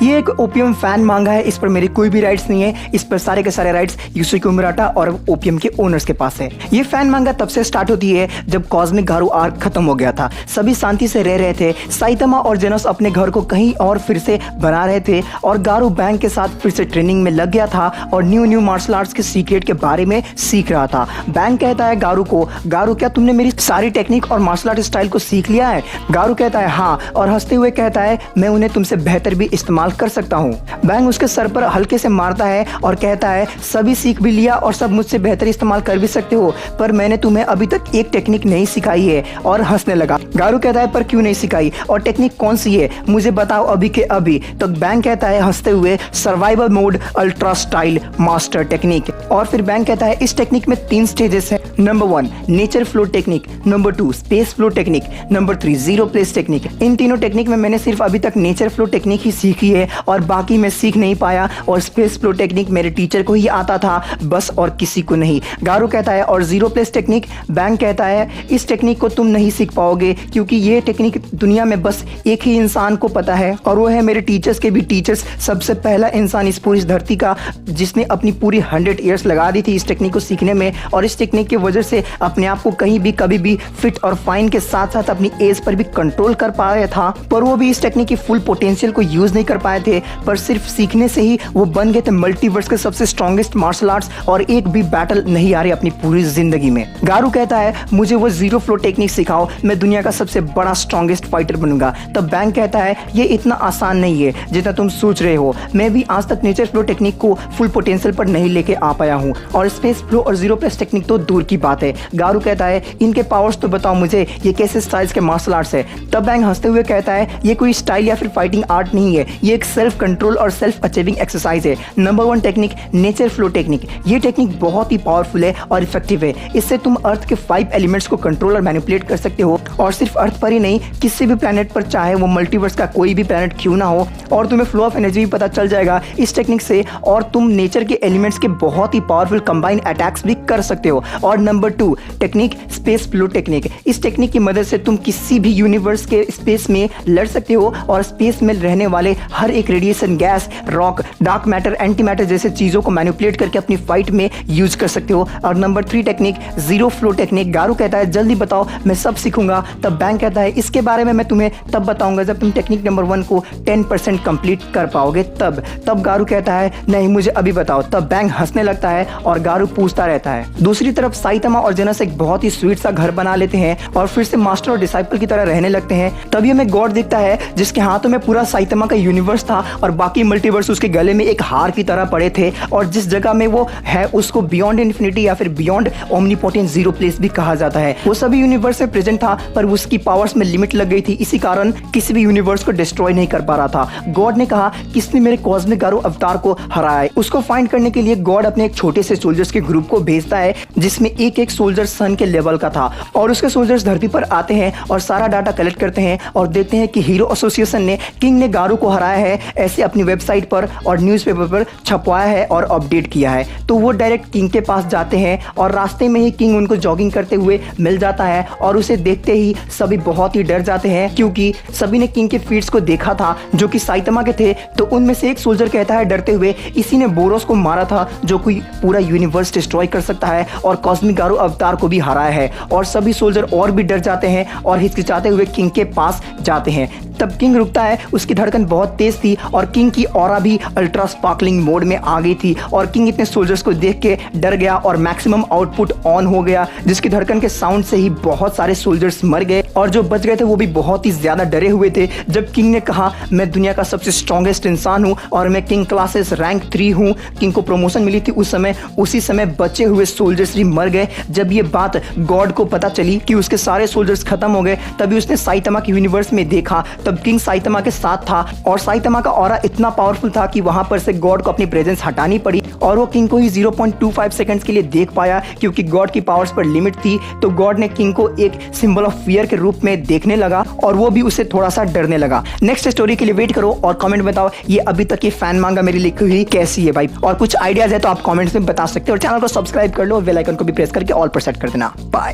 ये एक OPM fan मांगा है, इस पर मेरी कोई भी राइट्स नहीं है। इस पर सारे के सारे राइट्स यूसुके उमराटा और ओपीएम के ओनर्स के पास है। ये फैन मांगा तब से स्टार्ट होती है जब कॉस्मिक गारू आर्क खत्म हो गया था। सभी शांति से रह रहे थे। साइतामा और जेनोस अपने घर को कहीं और फिर से बना रहे थे और गारू बैंक के साथ फिर से ट्रेनिंग में लग गया था और न्यू मार्शल आर्ट्स के सीक्रेट के बारे में सीख रहा था। बैंक कहता है गारू को, गारू क्या तुमने मेरी सारी टेक्निक और मार्शल आर्ट स्टाइल को सीख लिया है? गारू कहता है हाँ, और हंसते हुए कहता है मैं उन्हें तुमसे बेहतर भी इस्तेमाल कर सकता हूँ। बैंक उसके सर पर हल्के से मारता है और कहता है सभी सीख भी लिया और सब मुझसे बेहतर इस्तेमाल कर भी सकते हो, पर मैंने तुम्हें अभी तक एक टेक्निक नहीं सिखाई है। और हंसने लगा। गारू कहता है पर क्यों नहीं सिखाई और टेक्निक कौन सी है, मुझे बताओ अभी के अभी। तो बैंक कहता है हंसते हुए survival mode ultra style master technique. और फिर बैंक कहता है इस टेक्निक में 3 स्टेजेस हैं। Number 1 nature flow technique, number 2 space flow technique, number 3 zero place technique. इन तीनों टेक्निक में मैंने सिर्फ अभी तक नेचर फ्लो टेक्निक ही सीखी है और बाकी मैं सीख नहीं पाया, और स्पेस फ्लो टेक्निक मेरे टीचर को ही आता था बस, और किसी को नहीं। गारू कहता है और जीरो प्लेस टेक्निक? बैंक कहता है इस टेक्निक को तुम नहीं सीख पाओगे क्योंकि ये टेक्निक दुनिया में बस एक ही इंसान को पता है और वो है मेरे टीचर्स के भी टीचर्स, सबसे पहला इंसान इस पूरी धरती का जिसने अपनी पूरी 100 ईयर्स लगा दी थी इस टेक्निक को सीखने में, और इस टेक्निक की वजह से अपने आप को कहीं भी कभी भी फिट और फाइन के साथ साथ अपनी एज पर भी कंट्रोल कर पाया था। पर वो भी इस टेक्निक की फुल पोटेंशियल को यूज नहीं कर पाए थे, पर सिर्फ सीखने से ही वो बन गए थे मल्टीवर्स के सबसे स्ट्रॉन्गेस्ट मार्शल आर्ट्स, और एक भी बैटल नहीं हारे अपनी पूरी जिंदगी में। गारू कहता है मुझे वो जीरो फ्लो टेक्निक सिखाओ, मैं दुनिया का सबसे बड़ा स्ट्रॉन्गेस्ट फाइटर बनूंगा। तब बैंक कहता है ये इतना आसान नहीं है जितना तुम सोच रहे हो, मैं भी आज तक नेचर फ्लो टेक्निक को फुल पोटेंशियल पर नहीं लेके आ पाया हूँ, और स्पेस फ्लो और जीरो प्लस टेक्निक तो दूर की बात है। गारू कहता है इनके पावर्स तो बताओ मुझे, ये कैसे स्टाइल्स के मार्शल आर्ट्स है? तब बैंक हंसते हुए कहता है ये कोई स्टाइल या फिर फाइटिंग आर्ट नहीं है, ये एक सेल्फ कंट्रोल और सेल्फ अचीविंग एक्सरसाइज है। Number 1 technique nature flow technique. ये टेक्निक बहुत ही पावरफुल है और इफेक्टिव है। इससे तुम अर्थ के 5 एलिमेंट्स को कंट्रोल और मैनिपुलेट कर सकते हो, और सिर्फ अर्थ पर ही नहीं, किसी भी प्लेनेट पर, चाहे वो मल्टीवर्स का कोई भी प्लेनेट क्यों ना हो, और तुम्हें फ्लो ऑफ एनर्जी भी पता चल जाएगा इस टेक्निक से, और तुम नेचर के एलिमेंट्स के बहुत ही पावरफुल कंबाइन अटैक्स भी कर सकते हो। और number 2 technique space flow technique. इस टेक्निक की मदद से तुम किसी भी यूनिवर्स के स्पेस में लड़ सकते हो और स्पेस में रहने वाले हर एक radiation, gas, rock, dark matter, anti matter जैसे चीजों को मैनिपुलेट करके अपनी फाइट में यूज कर सकते हो। और number 3 technique zero flow technique. गारू कहता है जल्दी बताओ, मैं सब सीखूंगा। तब बैंक कहता है इसके बारे में मैं तुम्हें तब बताऊंगा जब तुम टेक्निक नंबर 1 को 10% कंप्लीट कर पाओगे। तब गारू कहता है नहीं मुझे अभी बताओ। तब बैंक हंसने लगता है और गारू पूछता रहता है। दूसरी तरफ साइतामा और जेनस एक बहुत ही स्वीट सा घर बना लेते हैं और फिर से मास्टर और डिसाइपल की तरह रहने लगते हैं। तभी हमें गॉड दिखता है जिसके हाथों में पूरा साइतामा का यूनिवर्स था और बाकी मल्टीवर्स उसके गले में एक हार की तरह पड़े थे, और जिस जगह में वो है उसको बियॉन्ड इन्फिनिटी या फिर बियॉन्ड ओमनीपोटेंट जीरो प्लेस भी कहा जाता है। वो सभी यूनिवर्स में प्रेजेंट था पर उसकी पावर्स में लिमिट लग गई थी, इसी कारण किसी भी यूनिवर्स को डिस्ट्रॉय नहीं कर पा रहा था। गॉड ने कहा किसने मेरे कॉस्मिक गारू अवतार को हराया है। उसको फाइंड करने के लिए गॉड अपने एक छोटे से सोल्जर्स के ग्रुप को भेजता है जिसमें एक सोल्जर सन के लेवल का था, और उसके सोल्जर्स धरती पर आते हैं और सारा डाटा कलेक्ट करते हैं और देखते हैं कि हीरो एसोसिएशन ने किंग ने गारू को हराया है ऐसे अपनी वेबसाइट पर और न्यूज़पेपर पर छपवाया है और अपडेट किया है। तो वो डायरेक्ट किंग के पास जाते हैं और रास्ते में ही किंग उनको जॉगिंग करते हुए मिल जाता है, और उसे देखते ही सभी बहुत ही डर जाते हैं क्योंकि सभी ने किंग के फीट्स को देखा था जो कि साइतामा के थे। तो उनमें से एक सोल्जर कहता है डरते हुए इसी ने बोरोस को मारा था जो कोई पूरा यूनिवर्स डिस्ट्रॉय कर सकता है और कॉस्मिक गारू अवतार को भी हराया है। और सभी सोल्जर और भी डर जाते हैं और हिचकिचाते हुए किंग के पास जाते हैं। तब किंग रुकता है, उसकी धड़कन बहुत तेज थी और किंग की ऑरा भी अल्ट्रा स्पार्कलिंग मोड में आ गई थी, और किंग इतने सोल्जर्स को देख के डर गया और मैक्सिमम आउटपुट ऑन हो गया, जिसकी धड़कन के साउंड से ही बहुत सारे सोल्जर्स मर गए और जो बच गए थे वो भी बहुत ही ज्यादा डरे हुए थे। जब किंग ने कहा मैं दुनिया का सबसे स्ट्रॉन्गेस्ट इंसान हूँ और मैं किंग क्लासेस रैंक 3 हूँ, किंग को प्रमोशन मिली थी उस समय, उसी समय बचे हुए सोल्जर्स भी मर गए। जब ये बात गॉड को पता चली कि उसके सारे सोल्जर्स खत्म हो गए, तभी उसने साइतामा के यूनिवर्स में देखा। तब किंग साइतामा के साथ था और साइतामा का ऑरा इतना पावरफुल था कि वहां पर से गॉड को अपनी प्रेजेंस हटानी पड़ी और वो किंग को ही 0.25 सेकंड्स के लिए देख पाया क्योंकि गॉड की पावर्स पर लिमिट थी। तो गॉड ने किंग को एक सिंबल ऑफ फियर के रूप में देखने लगा और वो भी उससे थोड़ा सा डरने लगा। नेक्स्ट स्टोरी के लिए वेट करो और कमेंट में बताओ ये अभी तक ये फैन मांगा मेरी लिखी हुई कैसी है भाई, और कुछ आइडियाज है तो आप कमेंट्स में बता सकते हो। और चैनल को सब्सक्राइब कर लो और बेल आइकन को भी प्रेस करके ऑल पर सेट कर देना। बाय।